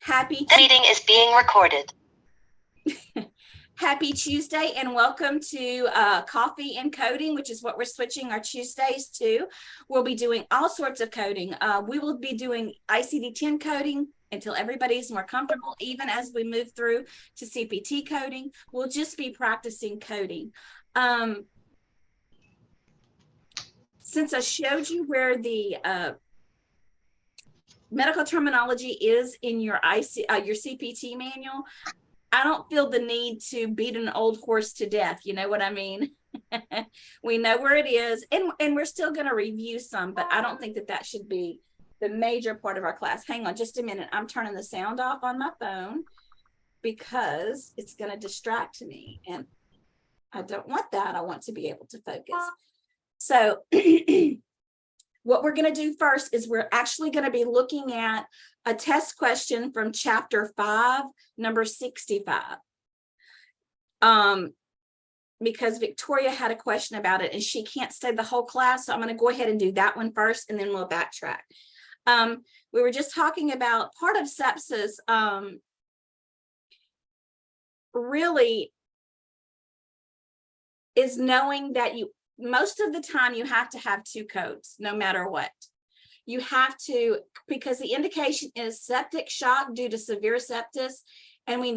Happy Meeting is being recorded. Happy Tuesday and welcome to Coffee and Coding, which is what we're switching our Tuesdays to. We'll be doing all sorts of coding. We will be doing ICD-10 coding until everybody's more comfortable, even as we move through to CPT coding. We'll just be practicing coding. Since I showed you where the medical terminology is in your CPT manual, I don't feel the need to beat an old horse to death. You know what I mean? We know where it is, and we're still going to review some, but I don't think that should be the major part of our class. Hang on just a minute. I'm turning the sound off on my phone because it's going to distract me, and I don't want that. I want to be able to focus. So what we're going to do first is we're actually going to be looking at a test question from chapter 5, number 65. Because Victoria had a question about it and she can't stay the whole class. So I'm going to go ahead and do that one first and then we'll backtrack. We were just talking about part of sepsis, really is knowing that most of the time you have to have two codes, no matter what. You have to, because the indication is septic shock due to severe sepsis, and we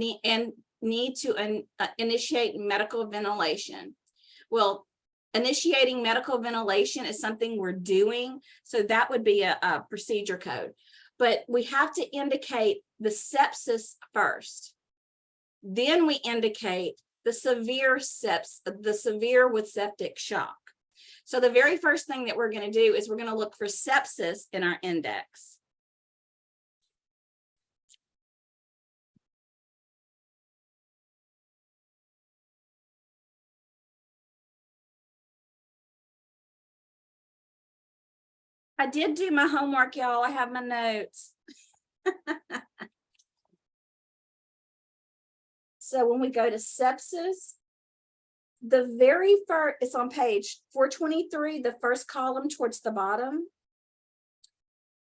need to initiate medical ventilation. Well, initiating medical ventilation is something we're doing, so that would be a procedure code. But we have to indicate the sepsis first. Then we indicate the severe with septic shock. So the very first thing that we're going to do is we're going to look for sepsis in our index. I did do my homework, y'all. I have my notes. So when we go to sepsis, the very first, it's on page 423, the first column towards the bottom.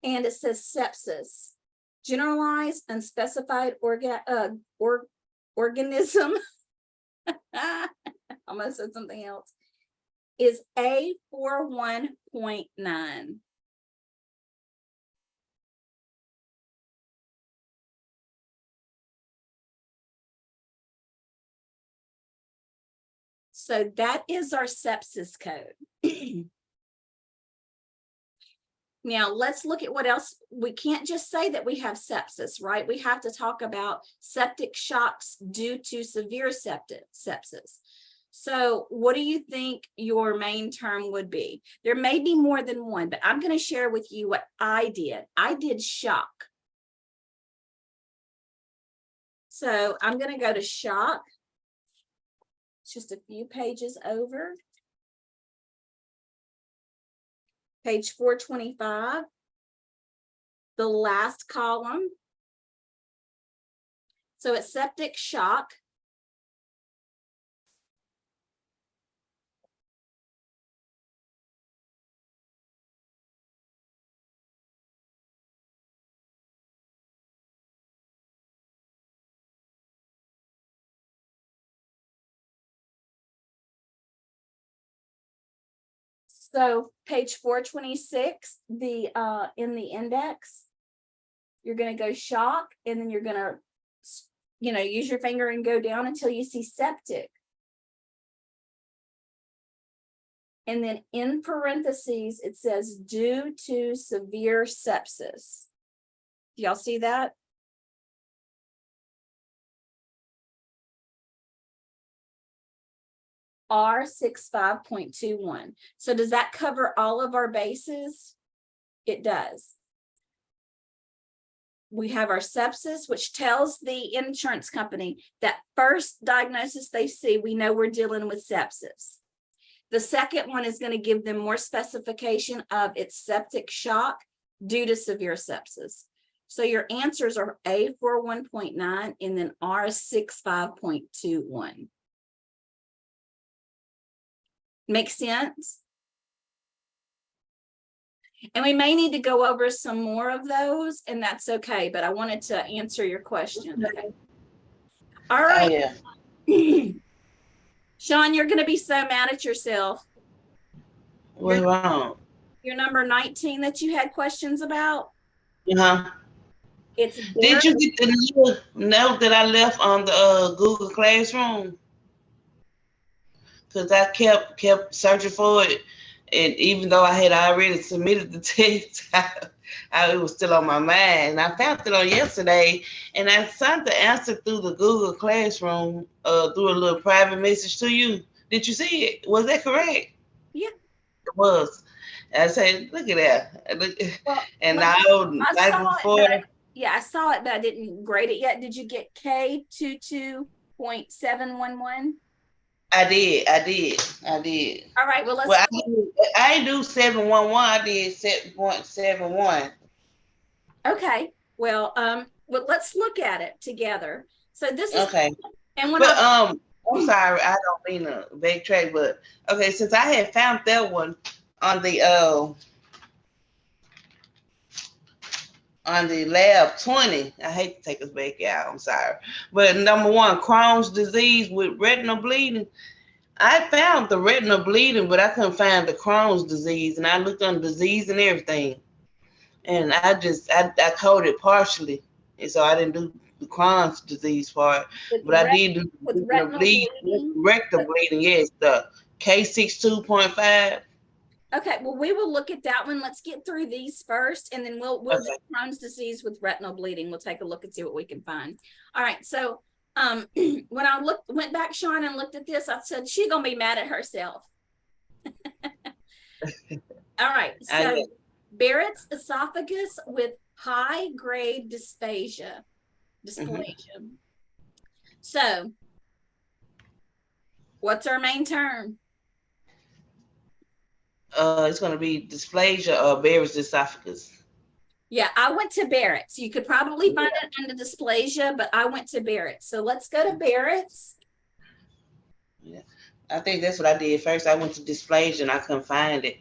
And it says sepsis, generalized unspecified organism. Almost said something else. Is A41.9. So that is our sepsis code. Now let's look at what else. We can't just say that we have sepsis, right? We have to talk about septic shocks due to severe sepsis. So what do you think your main term would be? There may be more than one, but I'm going to share with you what I did. I did shock. So I'm going to go to shock. It's just a few pages over. Page 425, the last column. So it's septic shock. So page 426, in the index, you're going to go shock, and then you're going to, use your finger and go down until you see septic. And then in parentheses, it says due to severe sepsis. Do y'all see that? R65.21. So does that cover all of our bases? It does. We have our sepsis, which tells the insurance company that first diagnosis they see, we know we're dealing with sepsis. The second one is going to give them more specification of its septic shock due to severe sepsis. So your answers are A41.9 and then R65.21. Make sense? And we may need to go over some more of those, and that's okay, but I wanted to answer your question. Okay. All Oh, right. yeah. Sean, you're going to be so mad at yourself. What's wrong? Your number 19 that you had questions about, Uh-huh. it's Did you get the little note that I left on the Google Classroom? Because I kept searching for it, and even though I had already submitted the test, it was still on my mind. And I found it on yesterday, and I sent the answer through the Google Classroom through a little private message to you. Did you see it? Was that correct? Yeah. It was. I said, look at that. Well, And let now, me- I night saw it, before, but yeah, I saw it, but I didn't grade it yet. Did you get K22.711? I did. All right, well, let's Well, I didn't do 711. I did 7.71. okay. Well, let's look at it together. So this is, Okay. and when But I I'm sorry, I don't mean to backtrack, but okay, since I had found that one on the lab 20, I hate to take us back out, I'm sorry. But number one, Crohn's disease with retinal bleeding. I found the retinal bleeding, but I couldn't find the Crohn's disease, and I looked on disease and everything, and I coded partially, and so I didn't do the Crohn's disease part, but I did do with the retinal bleeding. rectal bleeding, yes, the K62.5. Okay, well, we will look at that one. Let's get through these first, and then we'll Okay. do Crohn's disease with retinal bleeding. We'll take a look and see what we can find. All right, so when I went back, Sean, and looked at this, I said she's gonna be mad at herself. All right, so Barrett's esophagus with high grade dysplasia. So, what's our main term? It's going to be dysplasia or Barrett's esophagus. Yeah, I went to Barrett's. You could probably find it under dysplasia, but I went to Barrett's. So let's go to Barrett's. Yeah, I think that's what I did first. I went to dysplasia and I couldn't find it,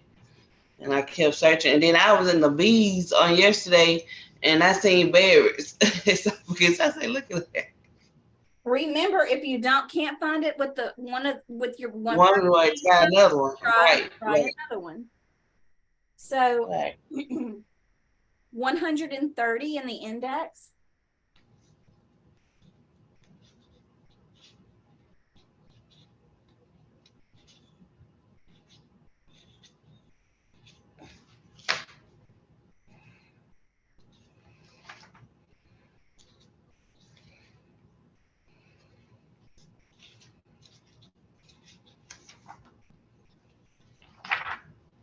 and I kept searching. And then I was in the bees on yesterday, and I seen Barrett's esophagus. I said, "Look at that." Remember, if you can't find it with your one Way, try another one. try another one. So Right. 130 in the index.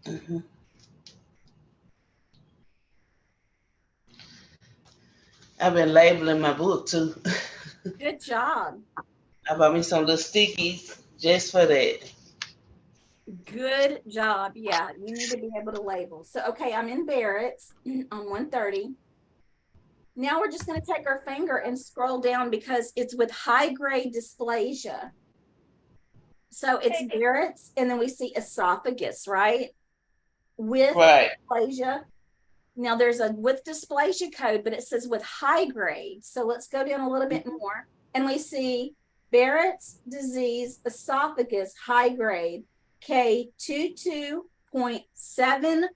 Mm-hmm. I've been labeling my book too. Good job. I bought me some little stickies just for that. Good job. Yeah, you need to be able to label. So, okay, I'm in Barrett's on 130. Now we're just going to take our finger and scroll down because it's with high grade dysplasia. So it's Barrett's, and then we see esophagus, right? With dysplasia. Now there's a with dysplasia code, but it says with high grade. So let's go down a little bit more, and we see Barrett's disease esophagus high grade K22.711.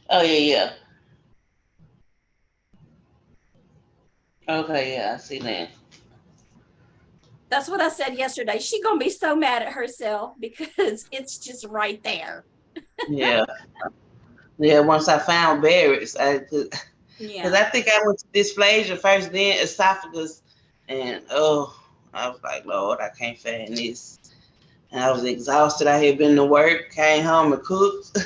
Oh yeah. Okay, yeah, I see that. That's what I said yesterday. She's gonna be so mad at herself because it's just right there. Yeah. Yeah, once I found Barrett's, because I think I went to dysplasia first, then esophagus, and I was like, Lord, I can't find this. And I was exhausted. I had been to work, came home and cooked.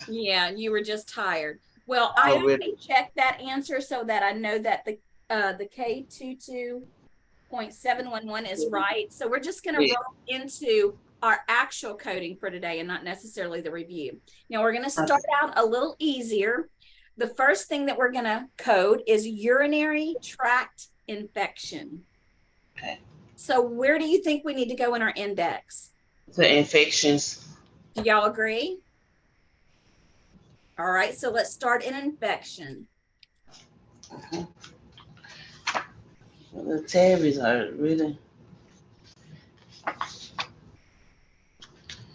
Yeah, you were just tired. Well, I only checked that answer so that I know that the K22.711 is right. So we're just going to roll into our actual coding for today and not necessarily the review. Now we're going to start out a little easier. The first thing that we're going to code is urinary tract infection. Okay. So where do you think we need to go in our index? to infections. Do y'all agree? All right, so let's start an infection. The tabbies are really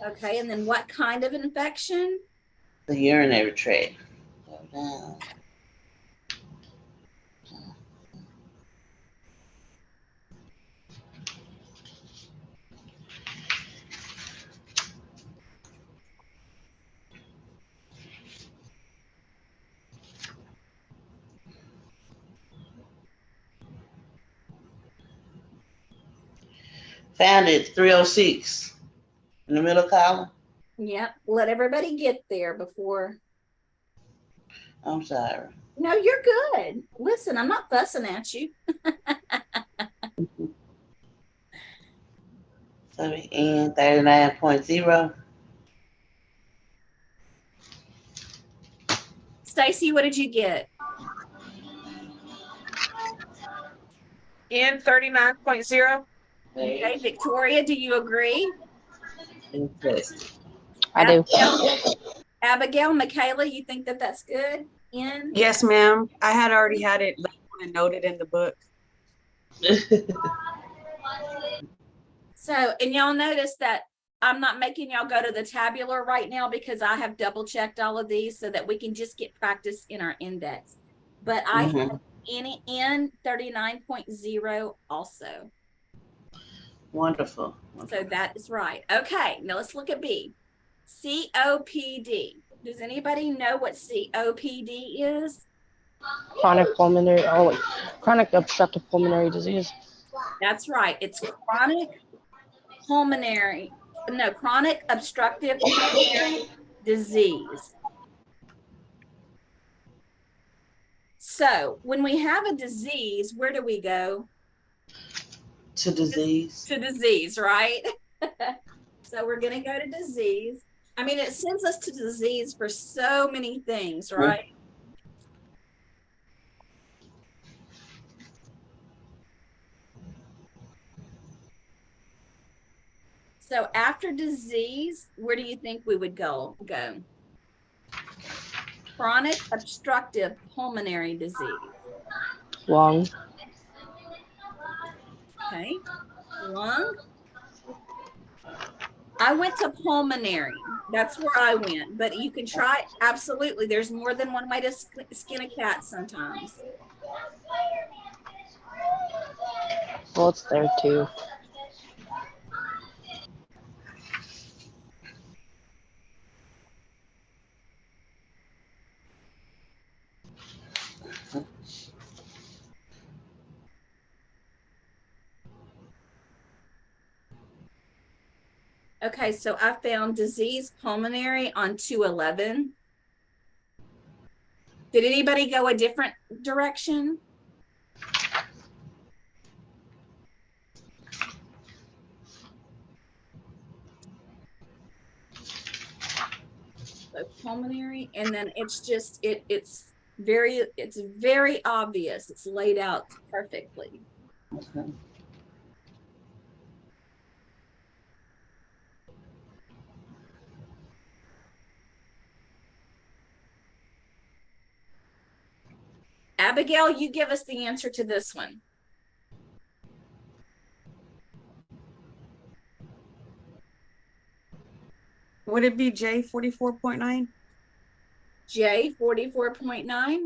Okay, and then what kind of infection? the urinary tract. Go down. Found it 306 in the middle column. Yep, let everybody get there before. I'm sorry. No, you're good. Listen, I'm not fussing at you. So we in 39.0. Stacy, what did you get? In 39.0. Okay, Victoria, do you agree? Infested. I do. Abigail, Michaela, you think that that's good? In? Yes, ma'am. I had already had it labeled and noted in the book. So, and y'all notice that I'm not making y'all go to the tabular right now because I have double checked all of these so that we can just get practice in our index. But I have in 39.0 also. Wonderful. So that is right. Okay, now let's look at B. COPD. Does anybody know what COPD is? Chronic obstructive pulmonary disease. That's right. It's chronic obstructive pulmonary disease. So when we have a disease, where do we go? To disease. To disease, right? So we're going to go to disease. I mean, it sends us to disease for so many things, right? So after disease, where do you think we would go? Chronic obstructive pulmonary disease. Lung. Okay. Lung. I went to pulmonary. That's where I went, but you can try. Absolutely. There's more than one way to skin a cat sometimes. Well, it's there too. Okay, so I found disease pulmonary on 211. Did anybody go a different direction? So pulmonary, and then it's just it's very obvious. It's laid out perfectly. Okay. Abigail, you give us the answer to this one. Would it be J 44.9? J 44.9.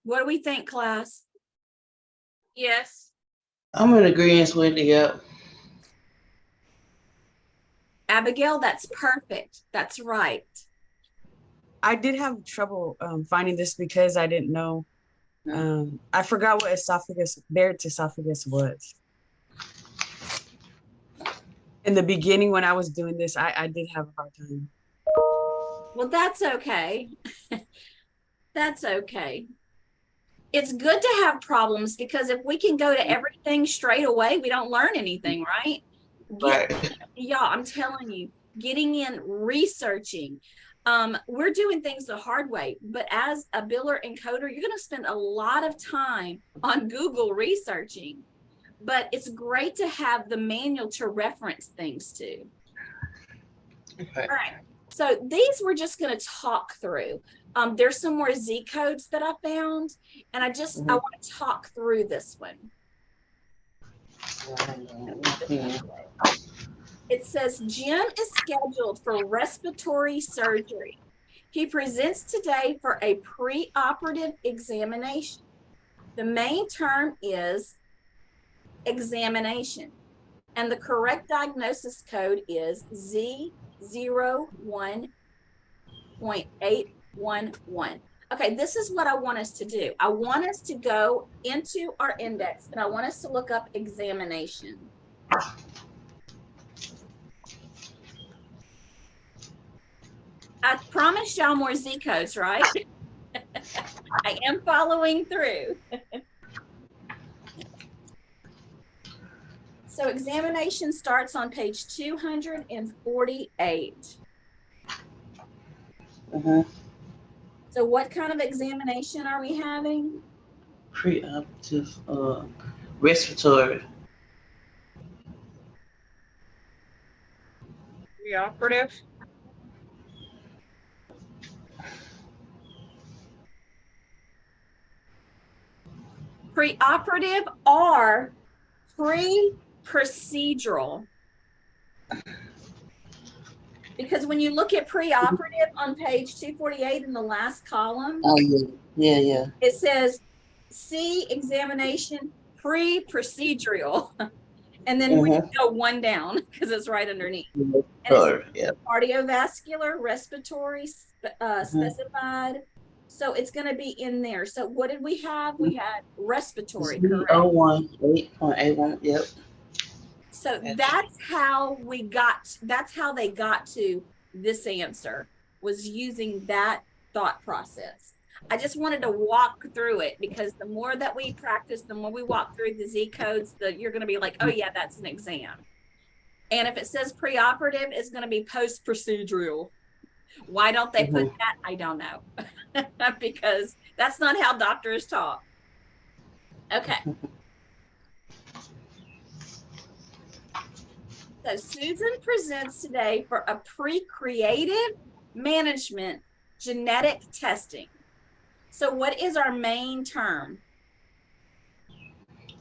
What do we think, class? Yes. I'm in agreement with you. Yep. Abigail, that's perfect. That's right. I did have trouble finding this because I didn't know. I forgot what Barrett's esophagus was. In the beginning, when I was doing this, I did have a hard time. Well, that's okay. That's okay. It's good to have problems because if we can go to everything straight away, we don't learn anything, right? Yeah, I'm telling you, getting in, researching. We're doing things the hard way, but as a biller encoder, you're going to spend a lot of time on Google researching, but it's great to have the manual to reference things to. Okay. All right. So these we're just going to talk through. There's some more Z codes that I found, and I want to talk through this one. It says Jim is scheduled for respiratory surgery. He presents today for a preoperative examination. The main term is examination, and the correct diagnosis code is Z01.811. Okay, this is what I want us to do. I want us to go into our index, and I want us to look up examination. I promised y'all more Z codes, right? I am following through. So examination starts on page 248. So what kind of examination are we having? Preoperative respiratory. Preoperative. Preoperative or pre-procedural. Because when you look at preoperative on page 248 in the last column, Oh yeah. it says C examination pre-procedural. And then we go one down because it's right underneath. And it's cardiovascular, respiratory, specified. So it's going to be in there. So what did we have? We had respiratory, correct? 01.8.81, yep. So that's how they got to this answer, was using that thought process. I just wanted to walk through it because the more that we practice, the more we walk through the Z codes, you're going to be like, oh yeah, that's an exam. And if it says preoperative, it's going to be post-procedural. Why don't they put that? I don't know. Because that's not how doctors talk. Okay. So Susan presents today for a pre-creative management genetic testing. So what is our main term?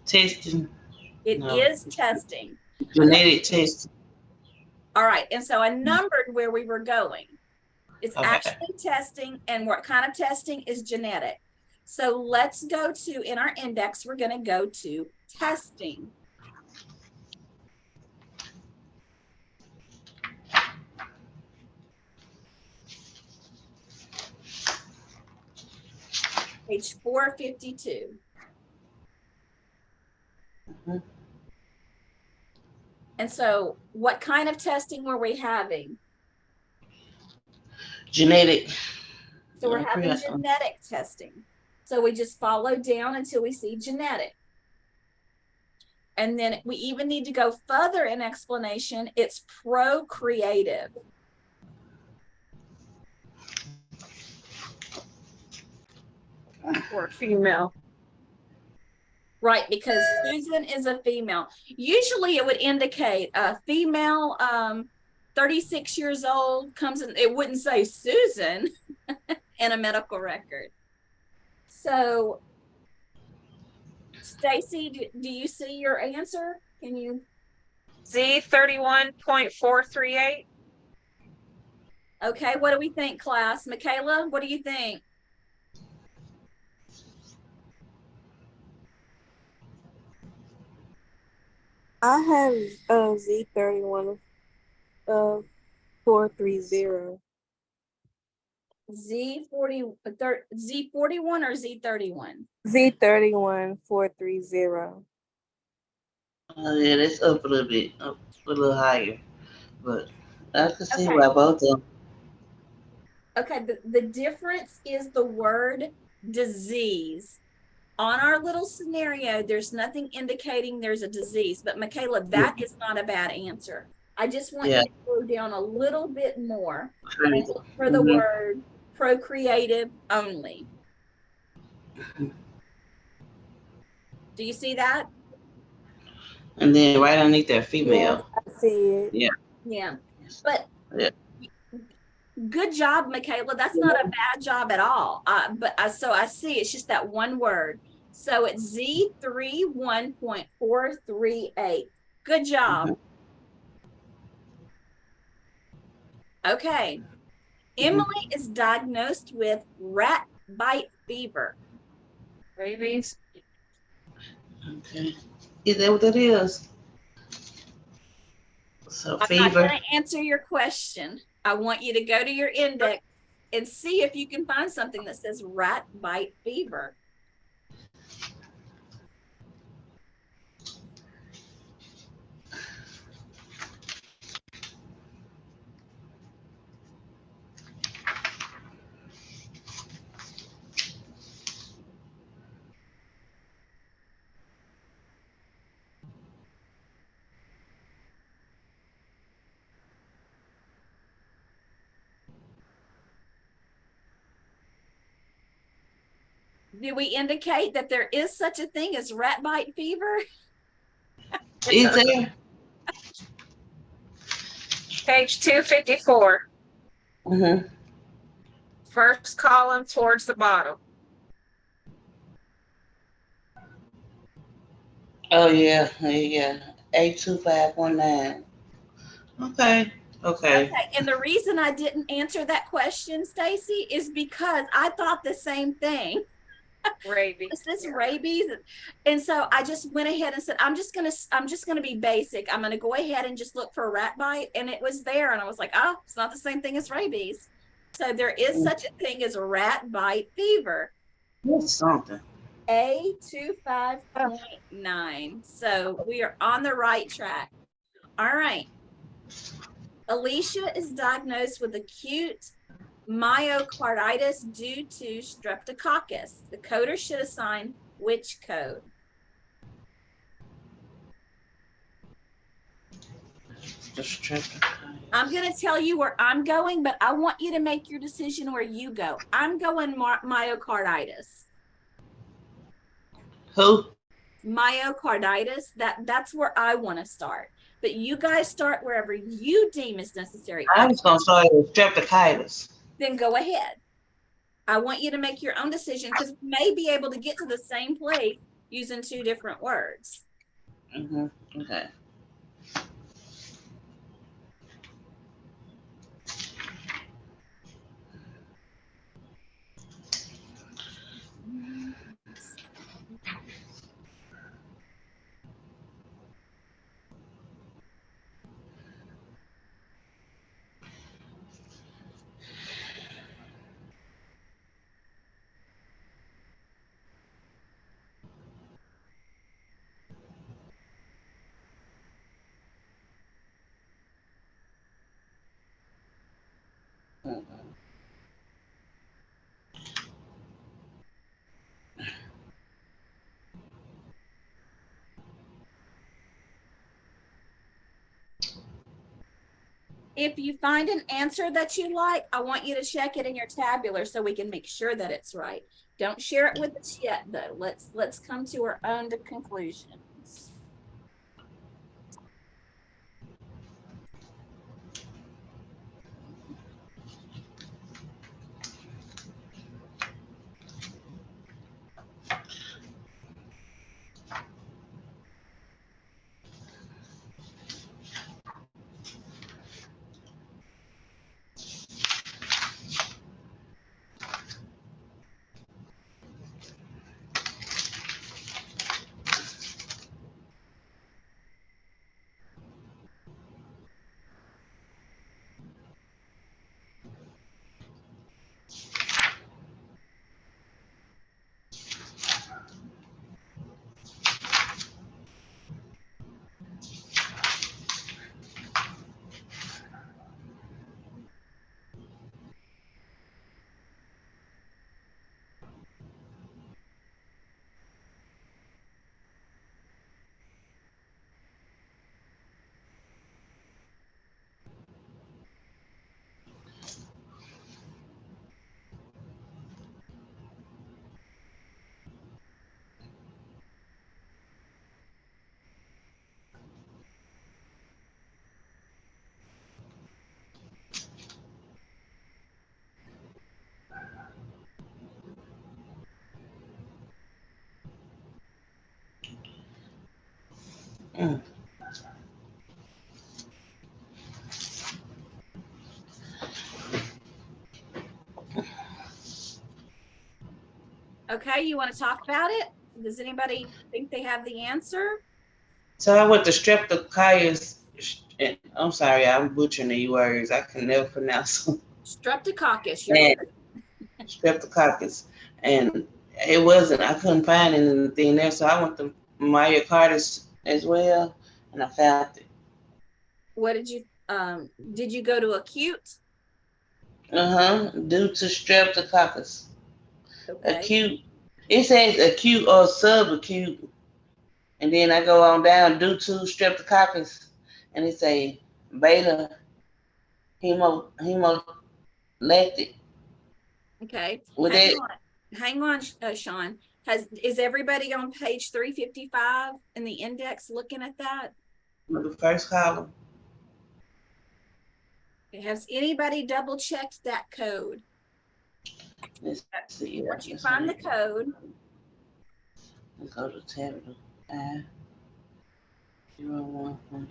Testing. It is testing. Genetic testing. All right. And so I numbered where we were going. It's actually testing. And what kind of testing is genetic? So let's go to, in our index, we're going to go to testing. Page 452. And so what kind of testing were we having? Genetic. So we're having genetic testing. So we just follow down until we see genetic. And then we even need to go further in explanation. It's procreative. Or female. Right, because Susan is a female. Usually it would indicate a female, 36 years old, comes in, it wouldn't say Susan in a medical record. So, Stacy, do you see your answer? Can you? Z31.438. Okay, what do we think, class? Michaela, what do you think? I have Z31 430. Z41 or Z31? Z31 430. Yeah, that's up a little bit, up a little higher. But I can see Okay. why both of them. Okay, the difference is the word disease. On our little scenario, there's nothing indicating there's a disease, but Michaela, that is not a bad answer. I just want you to go down a little bit more and look for the word procreative only. Do you see that? And then right underneath that, female. Yes, I see it. Yeah. Yeah. But Good job, Michaela. That's not a bad job at all. So I see it's just that one word. So it's Z31.438. Good job. Okay. Emily is diagnosed with rat bite fever. Rabies. Okay. Is that what that is? So I'm not fever. going to answer your question. I want you to go to your index and see if you can find something that says rat bite fever. Do we indicate that there is such a thing as rat bite fever? Is there? Page 254. Mm-hmm. First column towards the bottom. Oh yeah, yeah. 82519. Okay. Okay. Okay, and the reason I didn't answer that question, Stacy, is because I thought the same thing. Rabies. Is this Yeah. rabies? And so I just went ahead and said, I'm just gonna be basic. I'm gonna go ahead and just look for a rat bite. And it was there. And I was like, oh, it's not the same thing as rabies. So there is such a thing as rat bite fever. That's something. A25.9. So we are on the right track. All right. Alicia is diagnosed with acute myocarditis due to streptococcus. The coder should assign which code? I'm going to tell you where I'm going, but I want you to make your decision where you go. I'm going myocarditis. Who? Myocarditis. That's where I want to start. But you guys start wherever you deem is necessary. I was gonna start with streptococcus. Then go ahead. I want you to make your own decision because we may be able to get to the same place using two different words. Mm-hmm. Okay. If you find an answer that you like, I want you to check it in your tabular so we can make sure that it's right. Don't share it with us yet, though. Let's come to our own conclusions. Mm. Okay, you want to talk about it? Does anybody think they have the answer? So I went to Streptococcus. I'm sorry, I'm butchering these words. I can never pronounce them. Streptococcus, you're And good. Streptococcus, and it wasn't. I couldn't find anything there, so I went to myocarditis as well, and I found it. What did you go to acute? Due to Streptococcus, Okay, acute. It says acute or subacute, and then I go on down due to Streptococcus, and it say beta hemolytic. okay. With Hang that, on. Hang on, Sean. Is everybody on page 355 in the index looking at that? the first column. Has anybody double checked that code? Let's see. Once you find the code, Let's go to tab 01.2.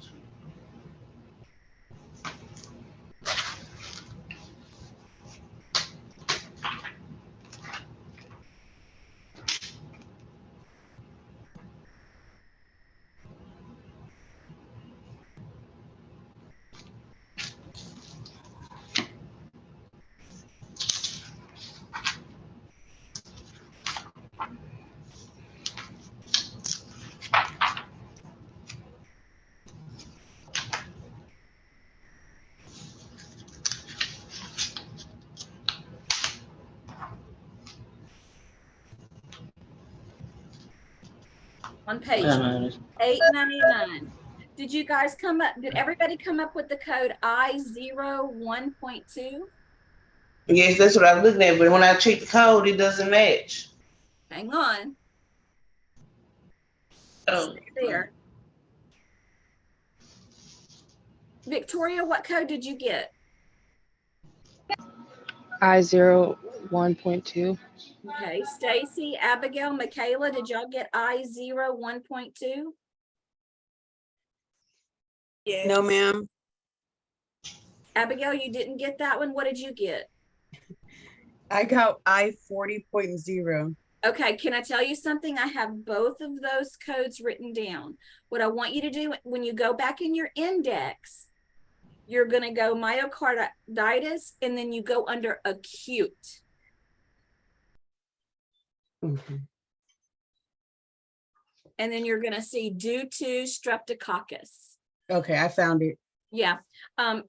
on page Uh, 899. Did you guys did everybody come up with the code I01.2? yes, that's what I was looking at, but when I check the code, it doesn't match. Hang on, Oh, stay there. Victoria, what code did you get? I01.2. Okay, Stacy, Abigail, Michaela, did y'all get I01.2? Yes. No, ma'am. Abigail, you didn't get that one. What did you get? I got I40.0. Okay, can I tell you something? I have both of those codes written down. What I want you to do when you go back in your index, you're going to go myocarditis and then you go under acute. Mhm. And then you're going to see due to streptococcus. Okay, I found it. Yeah. I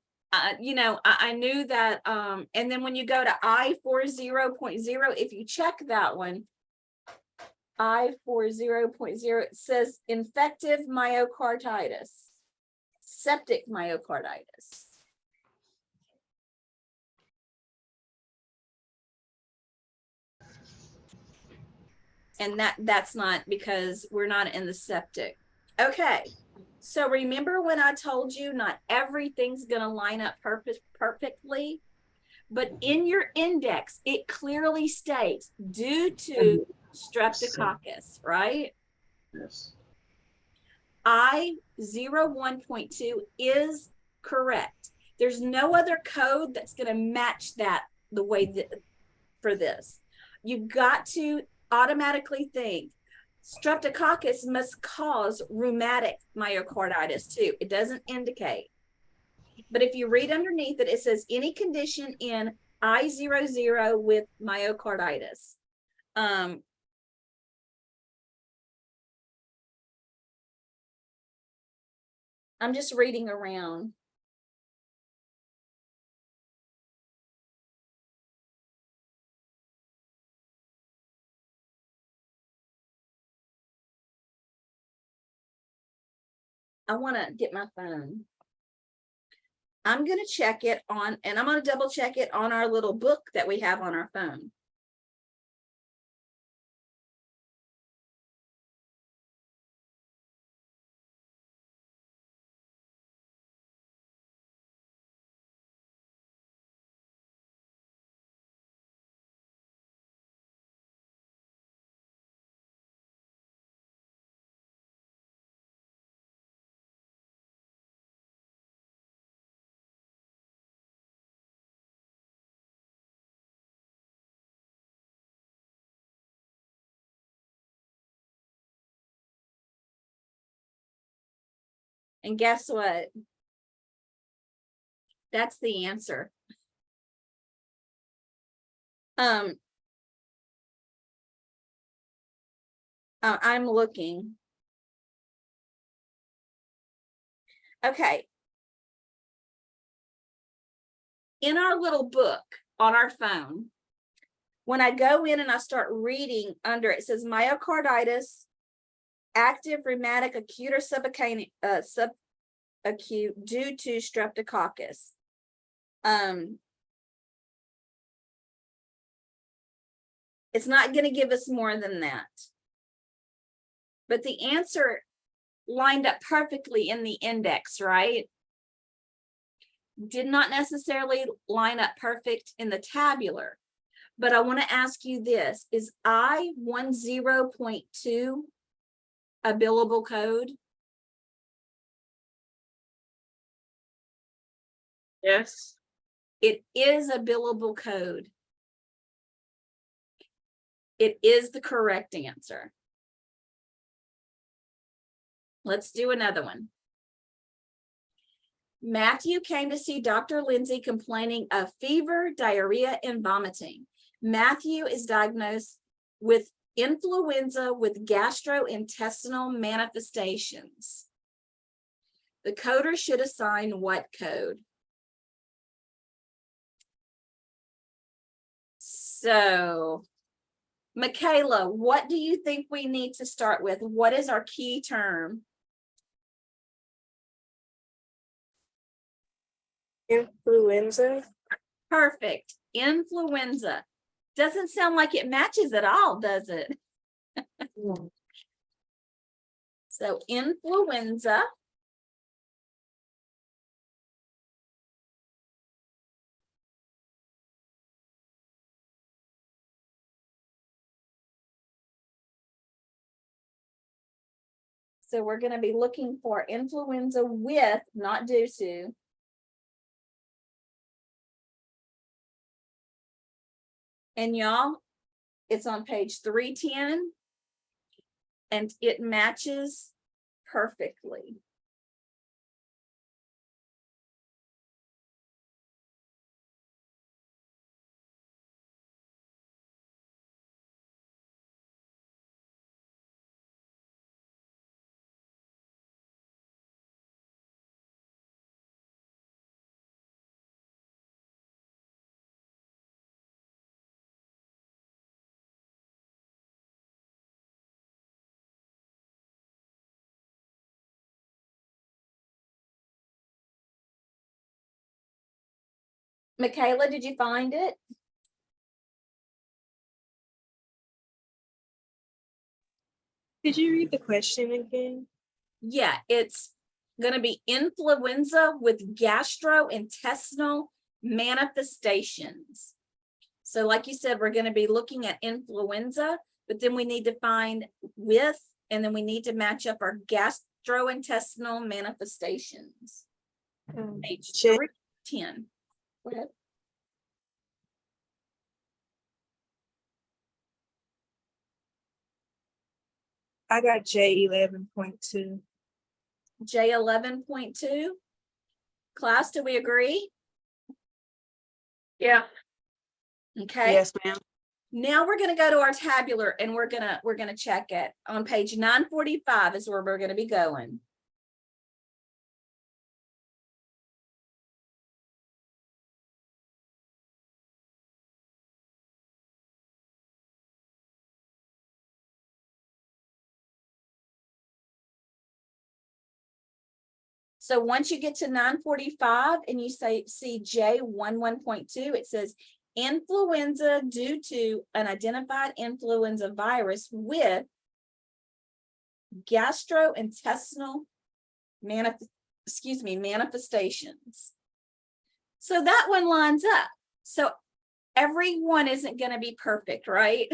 knew that. And then when you go to I40.0, if you check that one, I40.0, it says infective myocarditis, septic myocarditis. And that's not because we're not in the septic. Okay. So remember when I told you not everything's going to line up perfectly, but in your index, it clearly states due to streptococcus, right? yes. I01.2 is correct. There's no other code that's going to match that the way that for this. You've got to automatically think streptococcus must cause rheumatic myocarditis too. It doesn't indicate. But if you read underneath it, it says any condition in I00 with myocarditis. I'm just reading around. I want to get my phone. I'm going to check it on, and I'm going to double check it on our little book that we have on our phone. And guess what? That's the answer. I'm looking. Okay. In our little book on our phone, when I go in and I start reading under it says myocarditis, active rheumatic acute or subacute due to streptococcus. It's not going to give us more than that. But the answer lined up perfectly in the index, right? Did not necessarily line up perfect in the tabular. But I want to ask you this, is I10.2 a billable code? Yes. It is a billable code. It is the correct answer. Let's do another one. Matthew came to see Dr. Lindsay complaining of fever, diarrhea, and vomiting. Matthew is diagnosed with influenza with gastrointestinal manifestations. The coder should assign what code? So, Michaela, what do you think we need to start with? What is our key term? Influenza. Perfect. Influenza. Doesn't sound like it matches at all, does it? So influenza. So we're going to be looking for influenza with, not due to. And y'all, it's on page 310 and it matches perfectly. Michaela, did you find it? Could you read the question again? Yeah, it's going to be influenza with gastrointestinal manifestations. So like you said, we're going to be looking at influenza, but then we need to find with, and then we need to match up our gastrointestinal manifestations. Page 310. Go ahead. I got J11.2. J11.2. Class, do we agree? Yeah. Okay. Yes, ma'am. Now we're going to go to our tabular and we're going to check it. On page 945 is where we're going to be going. So once you get to 945 and you see J11.2, it says influenza due to an identified influenza virus with gastrointestinal manifestations. So that one lines up. So everyone isn't going to be perfect, right?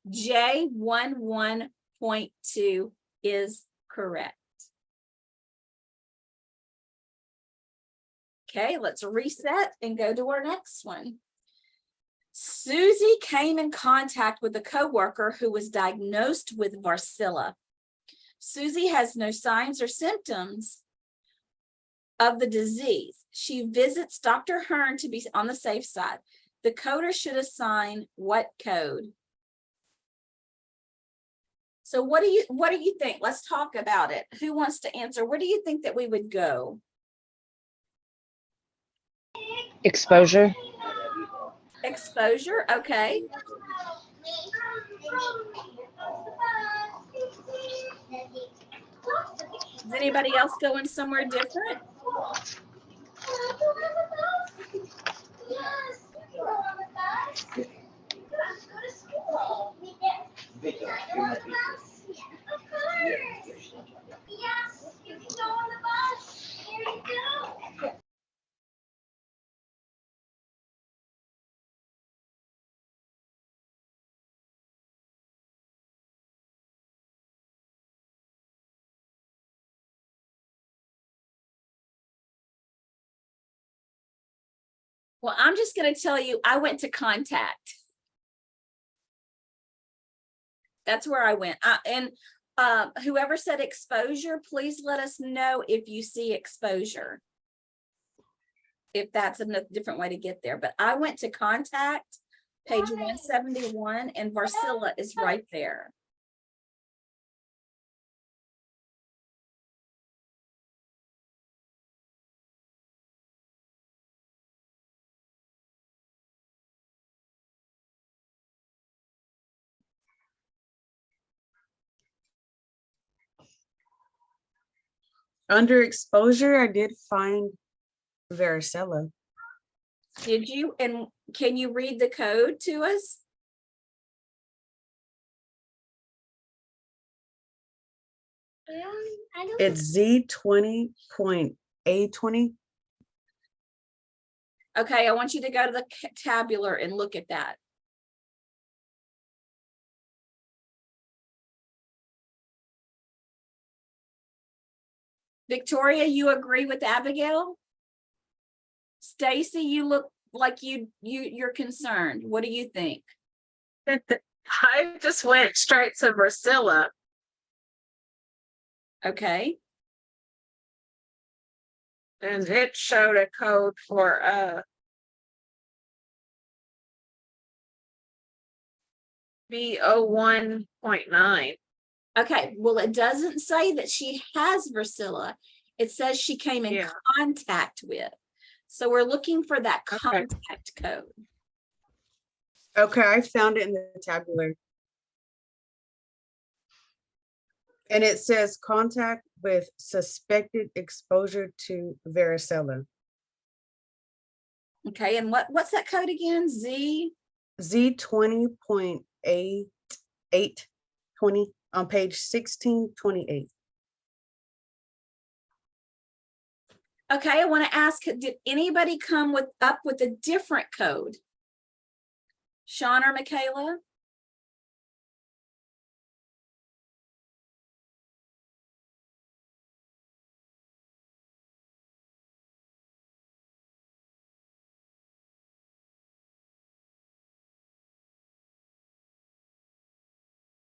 J11.2 is correct. Okay, let's reset and go to our next one. Susie came in contact with a coworker who was diagnosed with varicella. Susie has no signs or symptoms of the disease. She visits Dr. Hearn to be on the safe side. The coder should assign what code? So what do you think? Let's talk about it. Who wants to answer? Where do you think that we would go? Exposure. Exposure, okay. Is anybody else going somewhere different? Well, I'm just going to tell you, I went to contact. That's where I went. And whoever said exposure, please let us know if you see exposure. If that's a different way to get there. But I went to contact, page 171, and Varicella is right there. Under exposure, I did find varicella. Did you? And can you read the code to us? It's Z20.A20. Okay, I want you to go to the tabular and look at that. Victoria, you agree with Abigail? Stacy, you look like you're concerned. What do you think? I just went straight to Varicella. Okay. And it showed a code for B01.9. Okay, well, it doesn't say that she has Varicella. It says she came in contact with. So we're looking for that contact code. Okay, I found it in the tabular. And it says contact with suspected exposure to varicella. Okay, and what's that code again? Z20.820 on page 1628. Okay, I want to ask, did anybody come up with a different code? Sean or Michaela?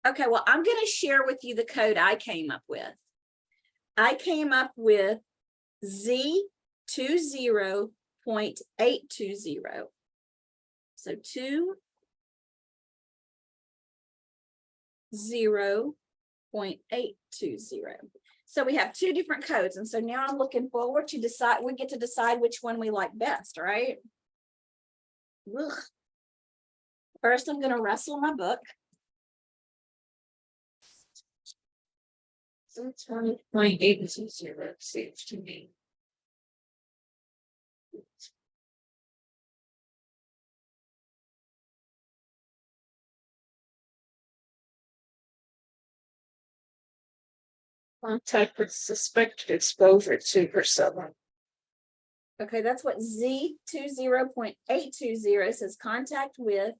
Okay, well, I'm going to share with you the code I came up with. I came up with Z20.820. So 20.820. So we have two different codes. And so now I'm looking forward to decide, we get to decide which one we like best, right? Ugh. First, I'm going to wrestle my book. 20.820 seems to me. Contact with suspected exposure to Varicella. Okay, that's what Z20.820 says, contact with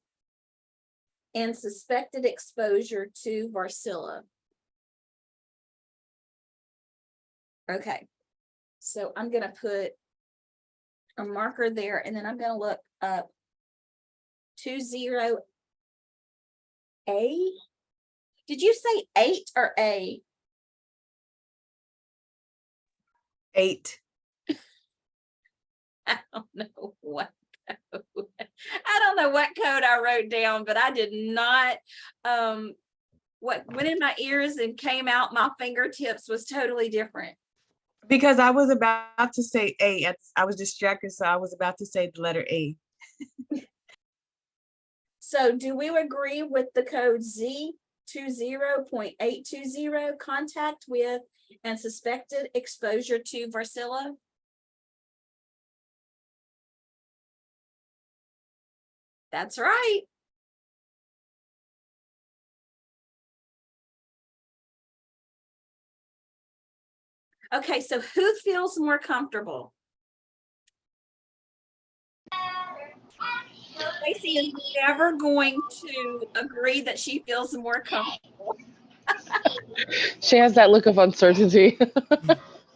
and suspected exposure to Varicella. Okay, so I'm going to put a marker there, and then I'm going to look up 20A. Did you say 8 or A? 8. I don't know what code. I don't know what code I wrote down, but I did not. What went in my ears and came out my fingertips was totally different. Because I was about to say A. I was distracted, so I was about to say the letter A. So do we agree with the code Z20.820 contact with and suspected exposure to Varicella? That's right. Okay, so who feels more comfortable? Stacy is never going to agree that she feels more comfortable. She has that look of uncertainty.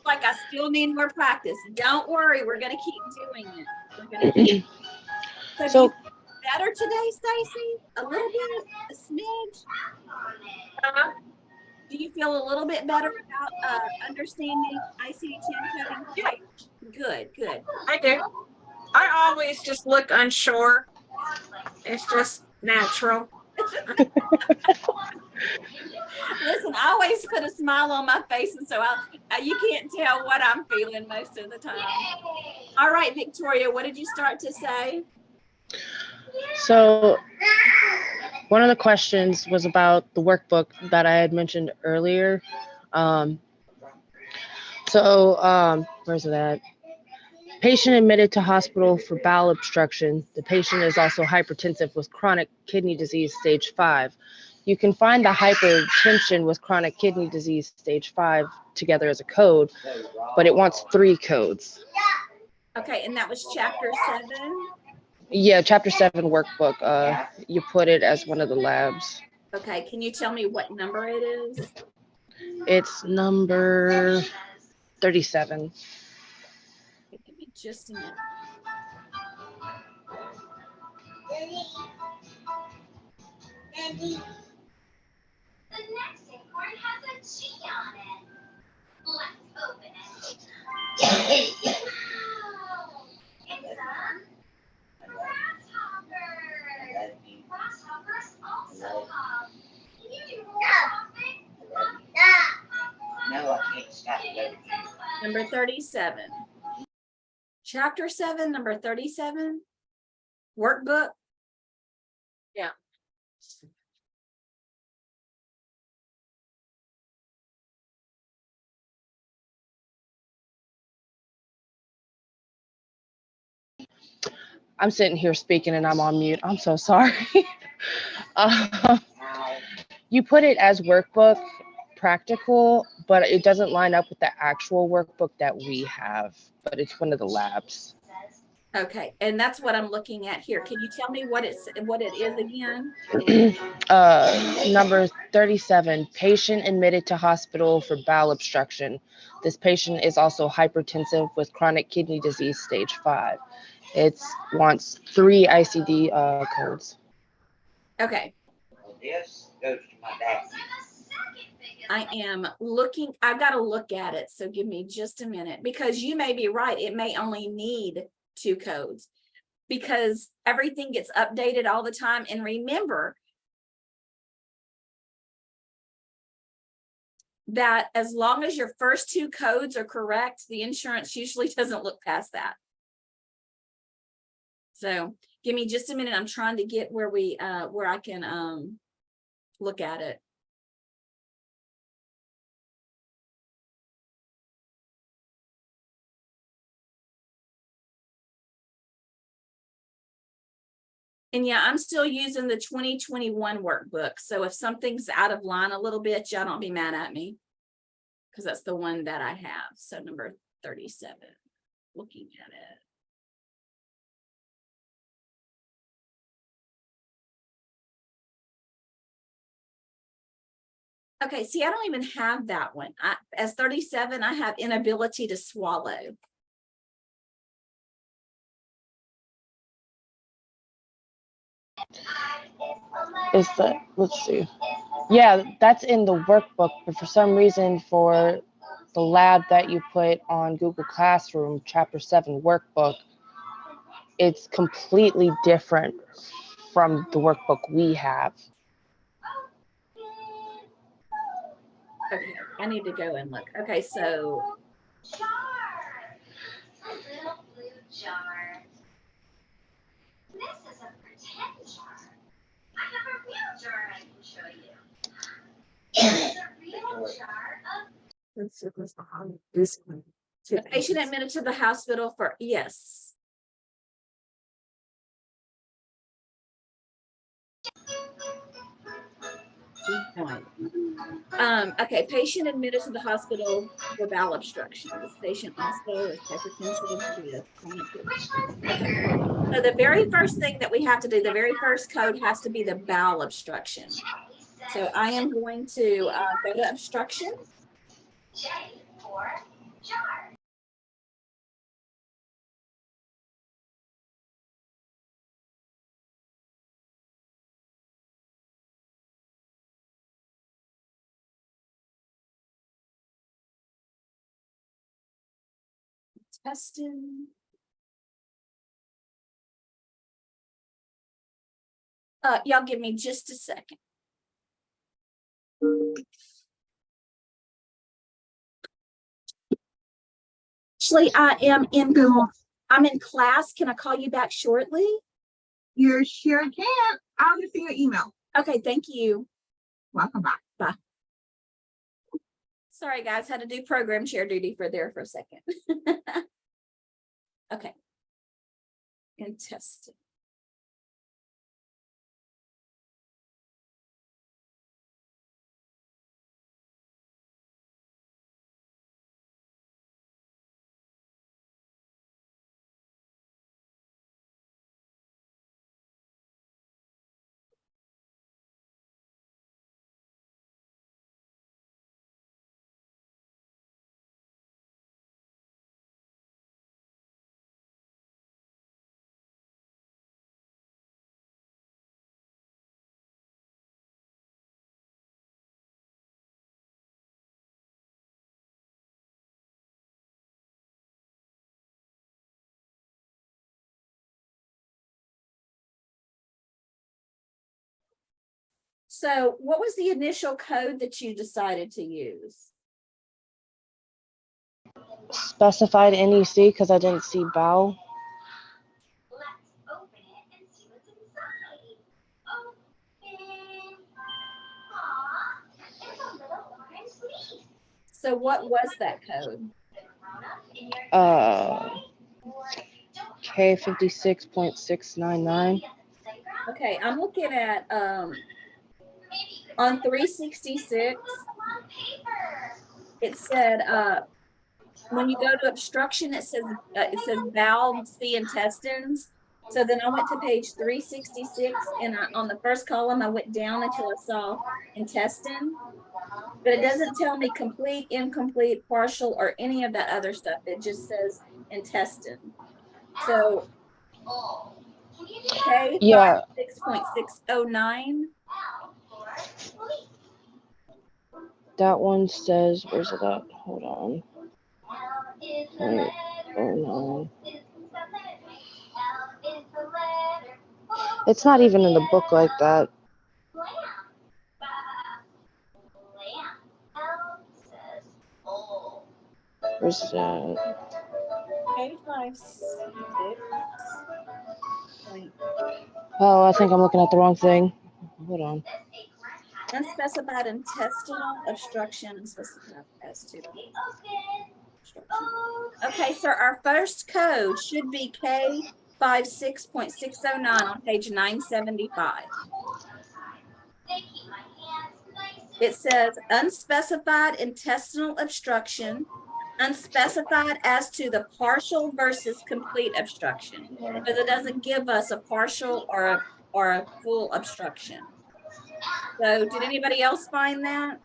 Like I still need more practice. Don't worry, we're gonna keep doing it. We're gonna keep. So, do So- you feel better today, Stacy? A little bit, a smidge. Do you feel a little bit better about understanding ICD-10 coding? Yeah. Good, good. I do. I always just look unsure. It's just natural. Listen, I always put a smile on my face, and so you can't tell what I'm feeling most of the time. All right, Victoria, what did you start to say? So one of the questions was about the workbook that I had mentioned earlier. Where's it at? Patient admitted to hospital for bowel obstruction. The patient is also hypertensive with chronic kidney disease stage 5. You can find the hypertension with chronic kidney disease stage 5 together as a code, but it wants 3 codes. Okay, and that was chapter 7. Yeah, chapter 7 workbook. You put it as one of the labs. Okay, can you tell me what number it is? It's number 37. Give me just a minute. The next acorn has a G on it. Let's open it. Wow! It's a grasshopper. Grasshoppers also hop. Can you do more hopping? No, I can't stop it. Number 37. Chapter 7, number 37. Workbook. Yeah. I'm sitting here speaking and I'm on mute. I'm so sorry. You put it as workbook practical, but it doesn't line up with the actual workbook that we have, but it's one of the labs. Okay, and that's what I'm looking at here. Can you tell me what it is again? Number 37, patient admitted to hospital for bowel obstruction. This patient is also hypertensive with chronic kidney disease stage 5. It wants 3 ICD codes. Okay, This goes to my dad. I am looking, I've got to look at it. So give me just a minute, because you may be right. It may only need 2 codes because everything gets updated all the time. And remember that as long as your first 2 codes are correct, the insurance usually doesn't look past that. So give me just a minute. I'm trying to get where I can look at it. And yeah, I'm still using the 2021 workbook. So if something's out of line a little bit, y'all don't be mad at me, because that's the one that I have. So number 37, looking at it. Okay, see, I don't even have that one. As 37, I have inability to swallow. Is that, let's see. Yeah, that's in the workbook, but for some reason for the lab that you put on Google Classroom, Chapter 7 workbook, it's completely different from the workbook we have. Okay, I need to go and look. Okay, so Jar. A little blue jar. This is a pretend jar. I have a real jar I can show you. This is a real jar of the patient admitted to the hospital for, yes. Okay, patient admitted to the hospital for bowel obstruction. This patient also is hypertensive due to chronic kidney. Okay, so the very first thing that we have to do, the very first code has to be the bowel obstruction. So I am going to go to obstruction. J for jar. Testing. Y'all give me just a second. Actually, I'm in class. Can I call you back shortly? You sure can. I'll just see your email. Okay, thank you. Welcome back. Sorry, guys, had to do program share duty for a second. Okay. And testing. So what was the initial code that you decided to use? Specified NEC because I didn't see bowel. Let's open it and see what's inside. Open. Aw, it's a little orange leaf. So what was that code? The grown-up in your K56.699. Okay, I'm looking at on 366, it said when you go to obstruction, it says bowel, C, intestines. So then I went to page 366, and on the first column, I went down until I saw intestine. But it doesn't tell me complete, incomplete, partial, or any of that other stuff. It just says intestine. So K Yeah. 6.609. That one says, where's it at? Hold on. Wait, oh no. It's not even in the book like that. Where's it at? 856. Oh, I think I'm looking at the wrong thing. Hold on. Unspecified intestinal obstruction and specified as to obstruction. Okay, so our first code should be K56.609 on page 975. It says unspecified intestinal obstruction, unspecified as to the partial versus complete obstruction, because it doesn't give us a partial or a full obstruction. So did anybody else find that?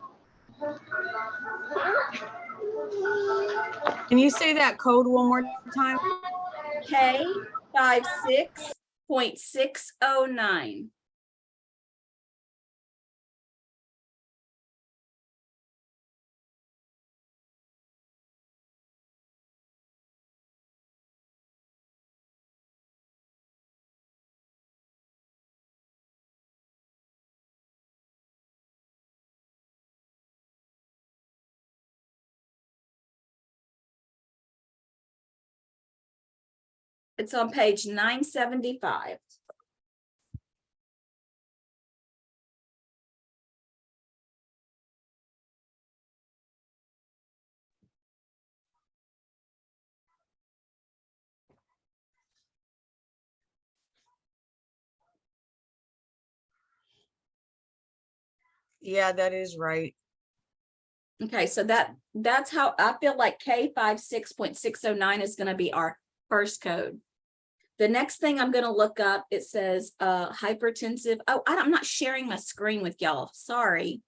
Can you say that code one more time? K56.609. It's on page 975. Yeah, that is right. Okay, so that's how I feel like K56.609 is going to be our first code. The next thing I'm going to look up, it says hypertensive. Oh, I'm not sharing my screen with y'all. Sorry.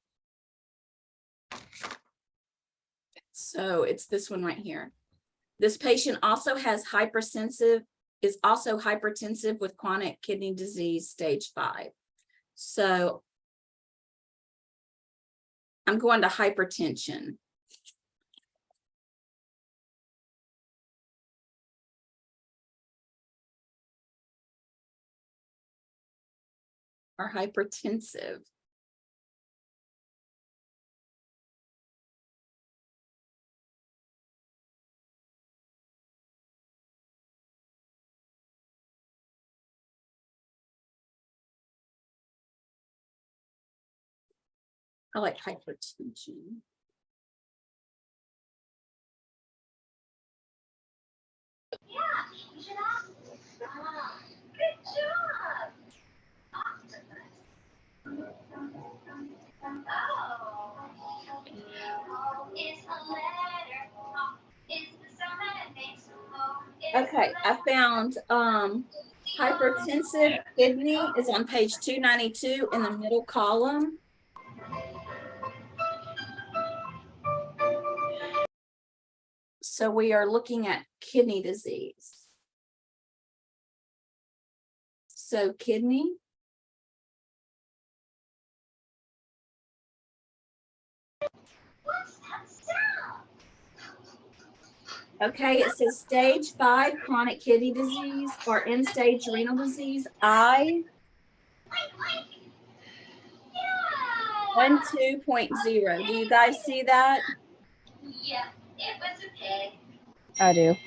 So it's this one right here. This patient also has is also hypertensive with chronic kidney disease, stage 5. So I'm going to hypertension. Or hypertensive. I like hypertension. Yeah, you should ask. Ah, good job. Octopus. O is a letter. O is the sound that it makes. O is Okay, I found hypertensive kidney is on page 292 in the middle column. So we are looking at kidney disease. So kidney. What's that sound? Okay, it says stage 5 chronic kidney disease or end stage renal disease. I Yeah. 12.0. Do you guys see that Yep, it was a pig. I do. Hi,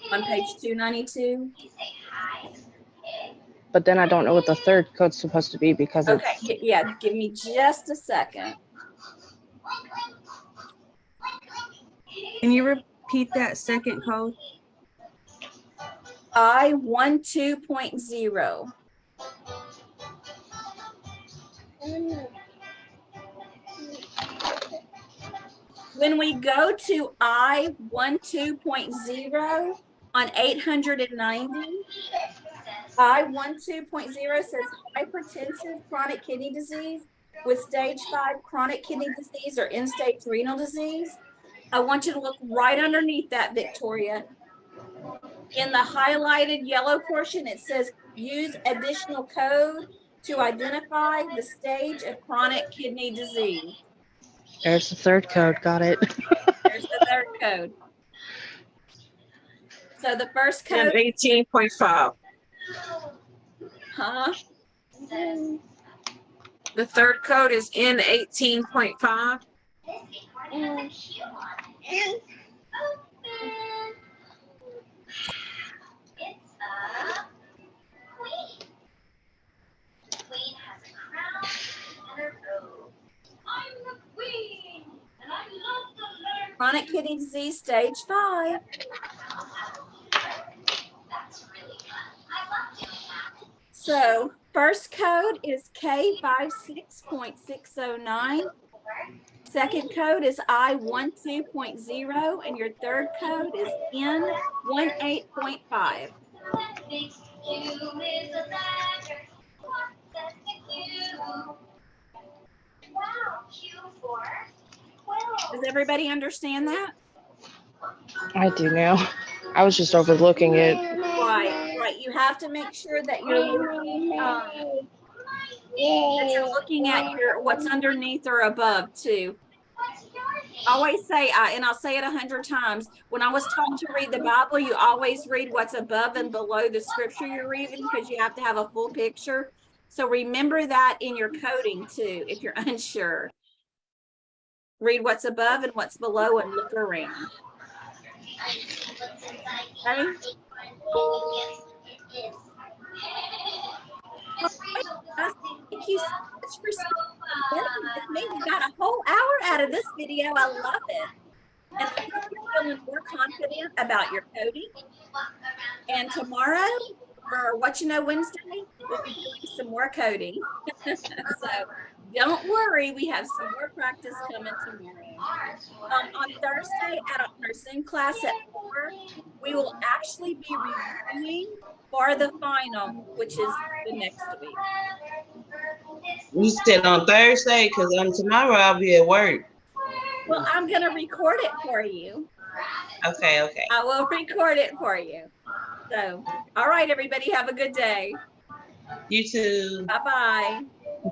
pig. on page 292? You say hi, pig. But then I don't know what the third code's supposed to be because Okay, it's yeah, give me just a second. Can you repeat that second code? I 12.0. When we go to I 12.0 on 890, I 12.0 says hypertensive chronic kidney disease with stage 5 chronic kidney disease or end stage renal disease. I want you to look right underneath that, Victoria. In the highlighted yellow portion, it says use additional code to identify the stage of chronic kidney disease. there's the third code. Got it. There's the third code. So the first And code, 18.5. huh? The third code is in 18.5. This acorn has a shoe on it. Open. It's a queen. The queen has a crown and a robe. I'm the queen, and I love the letter. Chronic kidney disease, stage 5. That's really fun. I love doing that. So first code is K56.609. Second code is I 12.0, and your third code is N 18.5. What makes Q is a letter? What says the Q? Wow, Q for 12. Does everybody understand that? I do now. I was just overlooking it. Right. You have to make sure that you're looking at your what's underneath or above too. What's your name? Always say, and I'll say it 100 times. When I was taught to read the Bible, you always read what's above and below the scripture you're reading because you have to have a full picture. So remember that in your coding too, if you're unsure. Read what's above and what's below and look around. Okay? Yes, it is. Miss Rachel, Guys, thank you so much for spending with me. We got a whole hour out of this video. I love it. And I hope you're feeling more confident about your coding. And tomorrow, or what you know Wednesday, we'll be doing some more coding. So don't worry, we have some more practice coming tomorrow. On Thursday at our Zoom class at 4, we will actually be reviewing for the final, which is the next week. You said on Thursday, because tomorrow I'll be at work. Well, I'm going to record it for you. Okay. I will record it for you. So, all right, everybody, have a good day. You too. Bye-bye.